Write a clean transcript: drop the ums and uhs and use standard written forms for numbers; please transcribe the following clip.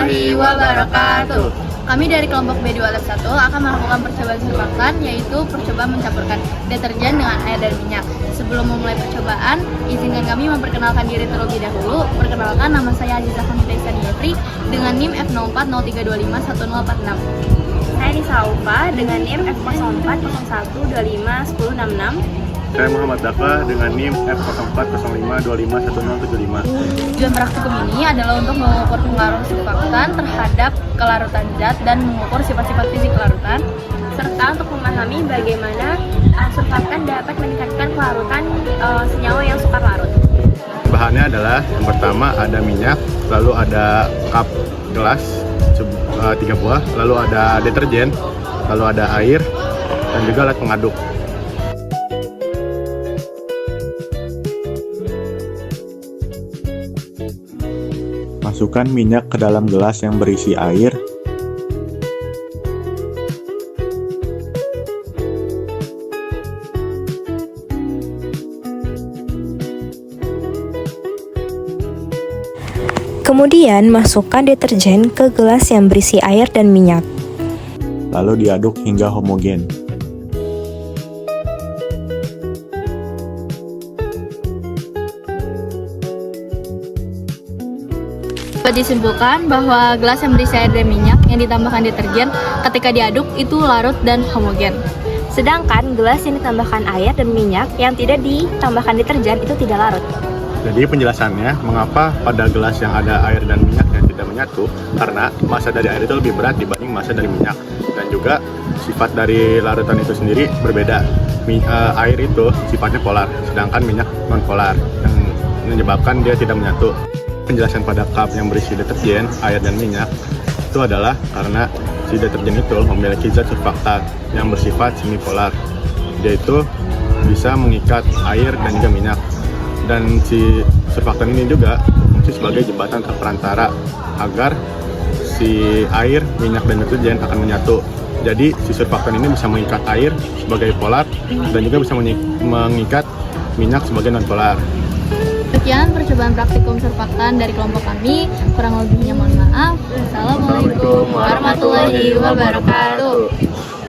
warahmatullahi wabarakatuh. Kami dari kelompok B2 Lab 1 akan melakukan percobaan surfaktan, yaitu percobaan mencampurkan deterjen dengan air dan minyak. Sebelum memulai percobaan, izinkan kami memperkenalkan diri terlebih dahulu. Perkenalkan, nama saya Azizah Hamida Isaniatri dengan NIM F0403251046. Saya Nisa Ufa dengan NIM F0401251066. Saya Muhammad Dafa dengan NIM F0405251075. Tujuan praktikum ini adalah untuk mengukur pengaruh surfaktan terhadap kelarutan zat dan mengukur sifat-sifat fisik kelarutan, Serta untuk memahami bagaimana surfaktan dapat meningkatkan kelarutan senyawa yang sukar larut. Bahannya adalah yang pertama ada minyak, lalu ada cup gelas 3 buah, lalu ada deterjen, lalu ada air, dan juga alat pengaduk. Masukkan minyak ke dalam gelas yang berisi air. Kemudian masukkan deterjen ke gelas yang berisi air dan minyak. Lalu diaduk hingga homogen. Dapat disimpulkan bahwa gelas yang berisi air dan minyak yang ditambahkan deterjen ketika diaduk itu larut dan homogen. Sedangkan gelas yang ditambahkan air dan minyak yang tidak ditambahkan deterjen itu tidak larut. Jadi penjelasannya, mengapa pada gelas yang ada air dan minyak yang tidak menyatu? Karena massa dari air itu lebih berat dibanding massa dari minyak. Dan juga sifat dari larutan itu sendiri berbeda. Air itu sifatnya polar, sedangkan minyak non-polar, yang menyebabkan dia tidak menyatu. Penjelasan pada cup yang berisi deterjen, air dan minyak itu adalah karena si deterjen itu memiliki zat surfaktan yang bersifat semipolar. Dia itu bisa mengikat air dan juga minyak. Dan si surfaktan ini juga berfungsi sebagai jembatan perantara agar si air, minyak, dan deterjen akan menyatu. Jadi si surfaktan ini bisa mengikat air sebagai polar dan juga bisa mengikat minyak sebagai non-polar. Sekian percobaan praktikum surfaktan dari kelompok kami. Kurang lebihnya mohon maaf. Wassalamualaikum warahmatullahi wabarakatuh.